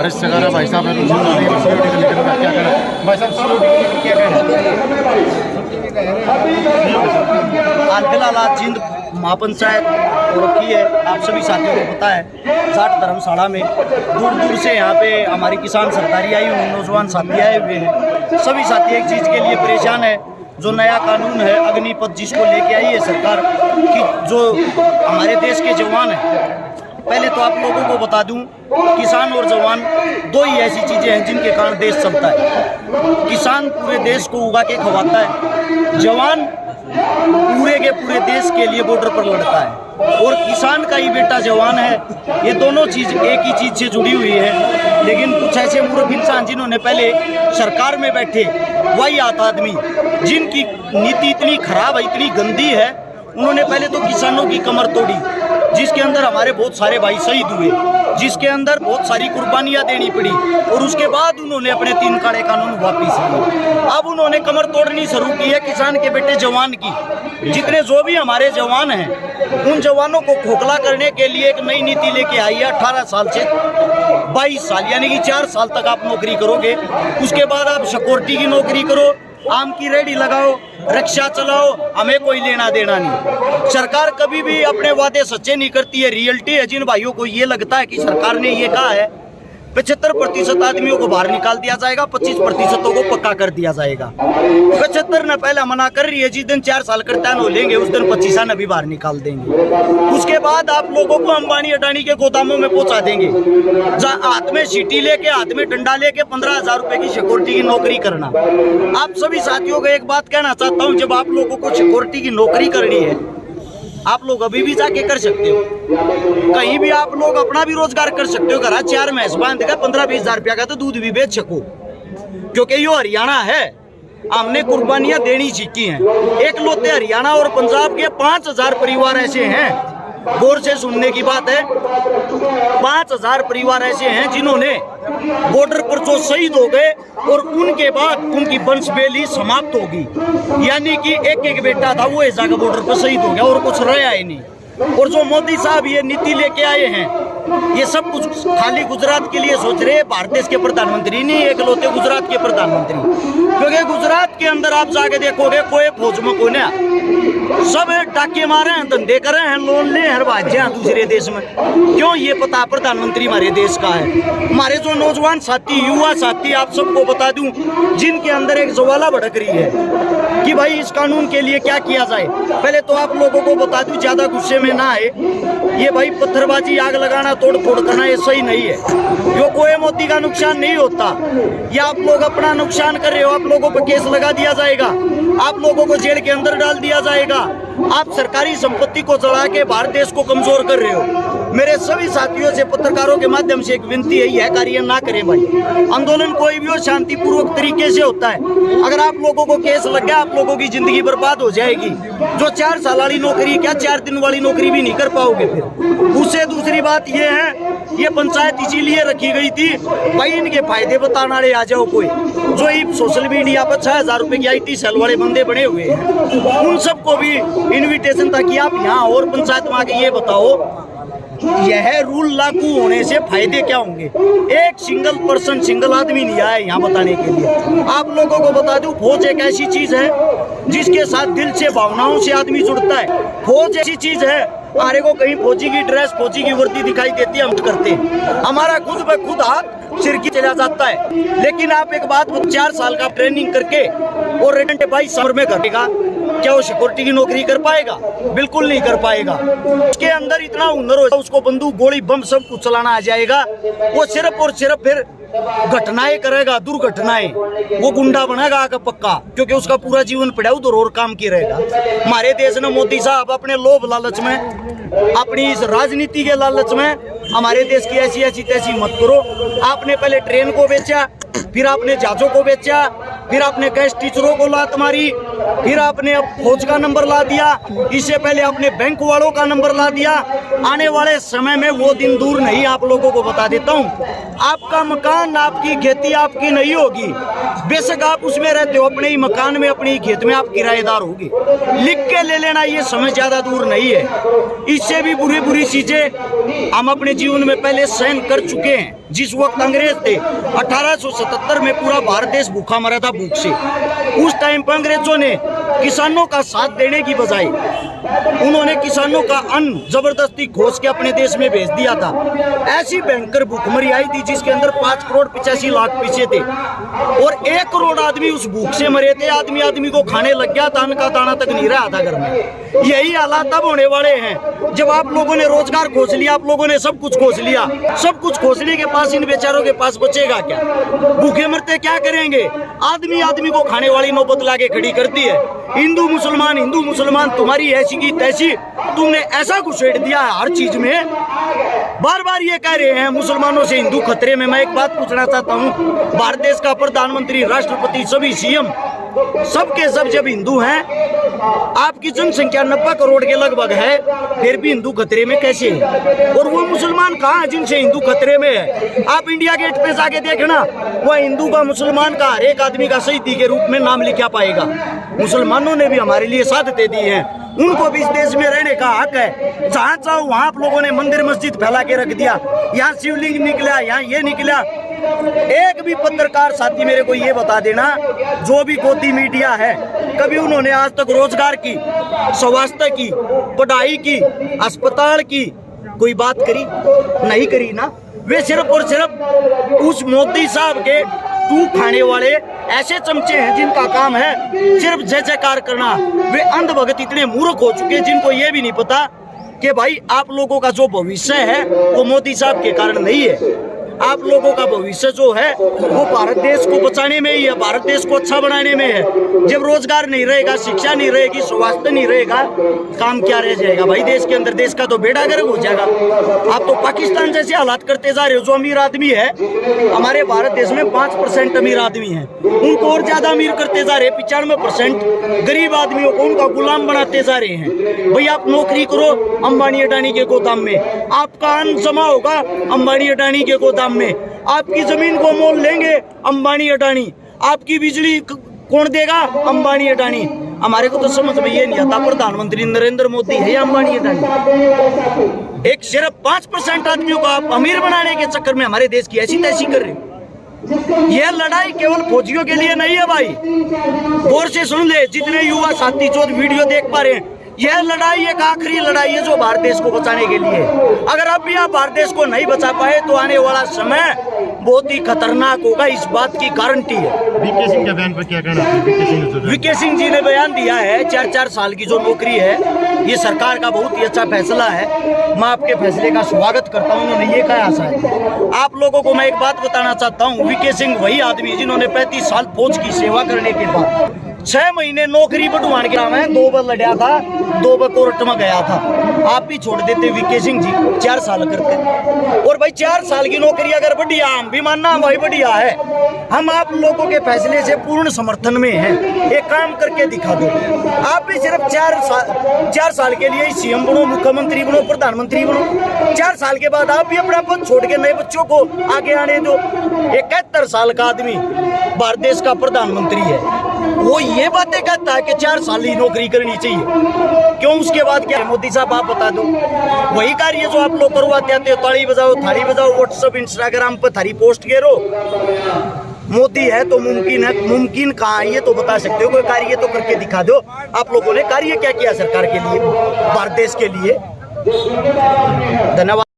बारिश से करा भाई साहब सिक्योरिटी को लेकर क्या कहना भाई साहब, सिक्योरिटी क्या कहना? आज फिलहाल आज जींद महापंचायत हो रखी है, आप सभी साथियों को पता है। जाट धर्मशाला में दूर दूर से यहाँ पे हमारी किसान सरदारी आई हुई, नौजवान साथी आए हुए हैं। सभी साथी एक चीज़ के लिए परेशान है, जो नया कानून है अग्निपथ जिसको लेके आई है सरकार कि जो हमारे देश के जवान हैं। पहले तो आप लोगों को बता दूं, किसान और जवान दो ही ऐसी चीज़ें हैं जिनके कारण देश चलता है। किसान पूरे देश को उगा के खवाता है, जवान पूरे के पूरे देश के लिए बॉर्डर पर लड़ता है, और किसान का ही बेटा जवान है। ये दोनों चीज़ एक ही चीज़ से जुड़ी हुई है। लेकिन कुछ ऐसे मूर्ख इंसान जिन्होंने पहले सरकार में बैठे वही आता आदमी जिनकी नीति इतनी खराब है, इतनी गंदी है, उन्होंने पहले तो किसानों की कमर तोड़ी, जिसके अंदर हमारे बहुत सारे भाई शहीद हुए, जिसके अंदर बहुत सारी कुर्बानियां देनी पड़ी, और उसके बाद उन्होंने अपने 3 काले कानून वापिस लिए। अब उन्होंने कमर तोड़नी शुरू की है किसान के बेटे जवान की। जितने जो भी हमारे जवान हैं, उन जवानों को खोखला करने के लिए एक नई नीति लेके आई है। 18 साल से 22 साल यानी कि 4 साल तक आप नौकरी करोगे, उसके बाद आप सिक्योरिटी की नौकरी करो, आम की रेडी लगाओ, रिक्शा चलाओ, हमें कोई लेना देना नहीं। सरकार कभी भी अपने वादे सच्चे नहीं करती है। रियलिटी है, जिन भाइयों को ये लगता है कि सरकार ने ये कहा है 75% आदमियों को बाहर निकाल दिया जाएगा, 25% को पक्का कर दिया जाएगा। 75 ने पहला मना कर रही है, जिस दिन 4 साल करता हो लेंगे उस दिन 25 ने भी बाहर निकाल देंगे। उसके बाद आप लोगों को अंबानी अडानी के गोदामों में पहुंचा देंगे, जहाँ हाथ में सीटी लेके, हाथ में डंडा लेके 15,000 रुपए की सिक्योरिटी की नौकरी करना। आप सभी साथियों को एक बात कहना चाहता हूँ, जब आप लोगों को सिक्योरिटी की नौकरी करनी है, आप लोग अभी भी जाके कर सकते हो, कहीं भी आप लोग अपना भी रोजगार कर सकते हो। घर 4 भैंस बांध का 15-20 हजार रुपया का तो दूध भी बेच सको, क्योंकि ये हरियाणा है, हमने कुर्बानियां देनी सीखी हैं। एक लोते हरियाणा और पंजाब के 5,000 परिवार ऐसे हैं, गौर से सुनने की बात है, 5,000 परिवार ऐसे हैं जिन्होंने बॉर्डर पर जो शहीद हो गए और उनके बाद उनकी वंशवेली समाप्त होगी। यानी कि एक बेटा था वो ऐसा बॉर्डर पर शहीद हो गया और कुछ रहा ही नहीं। और जो मोदी साहब ये नीति लेके आए हैं, ये सब कुछ खाली गुजरात के लिए सोच रहे हैं। भारत देश के प्रधानमंत्री नहीं, एकलौते गुजरात के प्रधानमंत्री, क्योंकि गुजरात के अंदर आप जाके देखोगे कोई फौज में कोई नहीं, सब डाके मारे हैं, धंधे करे हैं, लोन ले हैं, भाजे हैं दूसरे देश में। क्यों? ये पता प्रधानमंत्री हमारे देश का है। हमारे जो नौजवान साथी, युवा साथी, आप सबको बता दूं, जिनके अंदर एक ज्वाला भड़क रही है कि भाई इस कानून के लिए क्या किया जाए। पहले तो आप लोगों को बता दूं, ज्यादा गुस्से में ना आए, ये भाई पत्थरबाजी, आग लगाना, तोड़ फोड़ करना, ये सही नहीं है। यो कोई मोदी का नुकसान नहीं होता, ये आप लोग अपना नुकसान कर रहे हो। आप लोगों पर केस लगा दिया जाएगा, आप लोगों को जेल के अंदर डाल दिया जाएगा, आप सरकारी संपत्ति को जला के भारत देश को कमजोर कर रहे हो। मेरे सभी साथियों से, पत्रकारों के माध्यम से एक विनती है, यह कार्य ना करें भाई। आंदोलन कोई भी हो शांतिपूर्वक तरीके से होता है। अगर आप लोगों को केस लग गया, आप लोगों की जिंदगी बर्बाद हो जाएगी। जो 4 साल वाली नौकरी, क्या 4 दिन वाली नौकरी भी नहीं कर पाओगे फिर। उससे दूसरी बात ये है, ये पंचायत इसीलिए रखी गई थी भाई इनके फायदे बताने वाले आ जाओ कोई, जो सोशल मीडिया पर 6,000 रुपए की IT सेल वाले बंदे बने हुए हैं, उन सबको भी इन्विटेशन था कि आप यहाँ और पंचायत में आके ये बताओ यह रूल लागू होने से फायदे क्या होंगे। एक सिंगल पर्सन, सिंगल आदमी नहीं आया यहाँ बताने के लिए। आप लोगों को बता दूं, फौज एक ऐसी चीज है जिसके साथ दिल से, भावनाओं से आदमी जुड़ता है। फौज ऐसी चीज है, हमारे को कहीं फौजी की ड्रेस, फौजी की वर्दी दिखाई देती है, हम करते हैं, हमारा खुद ब खुद हाथ सिर की चला जाता है। लेकिन आप एक बात, 4 साल का ट्रेनिंग करके और रिटर्न 22 साल में करेगा, क्या वो सिक्योरिटी की नौकरी कर पाएगा? बिल्कुल नहीं कर पाएगा। उसके अंदर इतना हुनर हो, उसको बंदूक, गोली, बम सब कुछ चलाना आ जाएगा। वो सिर्फ और सिर्फ फिर घटनाएं करेगा, दुर्घटनाएं, वो गुंडा बनेगा आगे पक्का, क्योंकि उसका पूरा जीवन पड़ा उधर और काम की रहेगा। हमारे देश में मोदी साहब अपने लोभ लालच में, अपनी इस राजनीति के लालच में हमारे देश की ऐसी ऐसी तैसी मत करो। आपने पहले ट्रेन को बेचा, फिर आपने जहाजों को बेचा, फिर आपने गैस टीचरों को लात मारी, फिर आपने अब फौज का नंबर ला दिया, इससे पहले आपने बैंक वालों का नंबर ला दिया। आने वाले समय में वो दिन दूर नहीं, आप लोगों को बता देता हूँ, आपका मकान, आपकी खेती आपकी नहीं होगी। बेशक आप उसमें रहते हो, अपने ही मकान में, अपने ही खेत में आप किराएदार होगे। लिख के ले लेना, ये समय ज्यादा दूर नहीं है। इससे भी बुरी बुरी चीजें हम अपने जीवन में पहले सहन कर चुके हैं। जिस वक्त अंग्रेज थे 1877 में पूरा भारत देश भूखा मरा था भूख से। उस टाइम पर अंग्रेजों ने किसानों का साथ देने की बजाय उन्होंने किसानों का अन्न जबरदस्ती खोज के अपने देश में भेज दिया था। ऐसी भयंकर भूखमरी आई थी जिसके अंदर 5 करोड़ 85 लाख पीछे थे और 1 करोड़ आदमी उस भूख से मरे थे। आदमी आदमी को खाने लग गया था, अन्न का दाना तक नहीं रहा था घर में। यही हालात तब होने वाले हैं जब आप लोगों ने रोजगार खोज लिया, आप लोगों ने सब कुछ खोज लिया। सब कुछ खोजने के पास इन बेचारों के पास बचेगा क्या? भूखे मरते क्या करेंगे? आदमी आदमी को खाने वाली नौबत लाके खड़ी करती है। हिंदू मुसलमान तुम्हारी ऐसी की तैसी, तुमने ऐसा घुसेड़ दिया है हर चीज में। बार बार ये कह रहे हैं मुसलमानों से हिंदू खतरे में। मैं एक बात पूछना चाहता हूँ, भारत देश का प्रधानमंत्री, राष्ट्रपति, सभी सीएम सबके सब जब हिंदू हैं, आपकी जनसंख्या 90 करोड़ के लगभग है, फिर भी हिंदू खतरे में कैसे है? और वो मुसलमान कहाँ है जिनसे हिंदू खतरे में है? आप इंडिया गेट पे जाके देखना, वह हिंदू का, मुसलमान का, हर एक आदमी का शहीदी के रूप में नाम लिखा पाएगा। मुसलमानों ने भी हमारे लिए शहादतें दी हैं, उनको भी इस देश में रहने का हक है। जहाँ चाहो वहाँ आप लोगों ने मंदिर मस्जिद फैला के रख दिया। यहाँ शिवलिंग निकला, यहाँ ये निकला। एक भी पत्रकार साथी मेरे को ये बता देना, जो भी गोदी मीडिया है, कभी उन्होंने आज तक रोजगार की, स्वास्थ्य की, पढ़ाई की, अस्पताल की कोई बात करी? नहीं करी ना। वे सिर्फ और सिर्फ उस मोदी साहब के तू खाने वाले ऐसे चमचे हैं जिनका काम है सिर्फ जय जयकार करना। वे अंधभगत इतने मूर्ख हो चुके हैं जिनको ये भी नहीं पता कि भाई आप लोगों का जो भविष्य है वो मोदी साहब के कारण नहीं है। आप लोगों का भविष्य जो है वो भारत देश को बचाने में ही है, भारत देश को अच्छा बनाने में है। जब रोजगार नहीं रहेगा, शिक्षा नहीं रहेगी, स्वास्थ्य नहीं रहेगा, काम क्या रह जाएगा भाई देश के अंदर? देश का तो बेड़ा गर्क हो जाएगा। आप तो पाकिस्तान जैसे हालात करते जा रहे हो। जो अमीर आदमी है हमारे भारत देश में 5% अमीर आदमी है, उनको और ज्यादा अमीर करते जा रहे हैं। 95% गरीब आदमियों को उनका गुलाम बनाते जा रहे हैं। भाई आप नौकरी करो अंबानी अडानी के गोदाम में, आपका अन्न जमा होगा अंबानी अडानी के गोदाम में, आपकी जमीन को मोल लेंगे अंबानी अडानी, आपकी बिजली कौन देगा? अंबानी अडानी। हमारे को तो समझ में ये नहीं आता प्रधानमंत्री नरेंद्र मोदी है या अंबानी अडानी। एक सिर्फ 5% आदमियों को आप अमीर बनाने के चक्कर में हमारे देश की ऐसी तैसी कर रहे। यह लड़ाई केवल फौजियों के लिए नहीं है भाई, गौर से सुन ले जितने युवा साथी जो वीडियो देख पा रहे हैं। यह लड़ाई एक आखिरी लड़ाई है जो भारत देश को बचाने के लिए। अगर अब भी आप भारत देश को नहीं बचा पाए तो आने वाला समय बहुत ही खतरनाक होगा, इस बात की गारंटी है। वीके सिंह के बयान पर क्या कहना है? वीके सिंह जी ने बयान दिया है 4-4 साल की जो नौकरी है, ये सरकार का बहुत ही अच्छा फैसला है। मैं आपके फैसले का स्वागत करता हूँ। उन्होंने ये कहा है। आप लोगों को मैं एक बात बताना चाहता हूँ, वीके सिंह वही आदमी जिन्होंने 35 साल फौज की सेवा करने के बाद 6 महीने नौकरी बढ़वाने के नाम है 2 बार लड़ा था, 2 बार कोर्ट में गया था। आप भी छोड़ देते वीके सिंह जी 4 साल करते। और भाई 4 साल की नौकरी अगर बढ़िया, हम भी मानना भाई बढ़िया है, हम आप लोगों के फैसले से पूर्ण समर्थन में हैं। एक काम करके दिखा दो, आप भी सिर्फ 4 साल के लिए सीएम बनो, मुख्यमंत्री बनो, प्रधानमंत्री बनो। 4 साल के बाद आप भी अपना पद छोड़ के नए बच्चों को आगे आने दो। 71 साल का आदमी भारत देश का प्रधानमंत्री है, वो ये बातें कहता है कि 4 साल ही नौकरी करनी चाहिए। क्यों? उसके बाद क्या? मोदी साहब आप बता दो, वही कार्य जो आप लोग करवाते आते हो, ताली बजाओ, थाली बजाओ, व्हाट्सएप इंस्टाग्राम पर थारी पोस्ट करो। मोदी है तो मुमकिन है, मुमकिन कहाँ है ये तो बता सकते हो? कोई कार्य तो करके दिखा दो। आप लोगों ने कार्य क्या किया सरकार के लिए, भारत देश के लिए? धन्यवाद।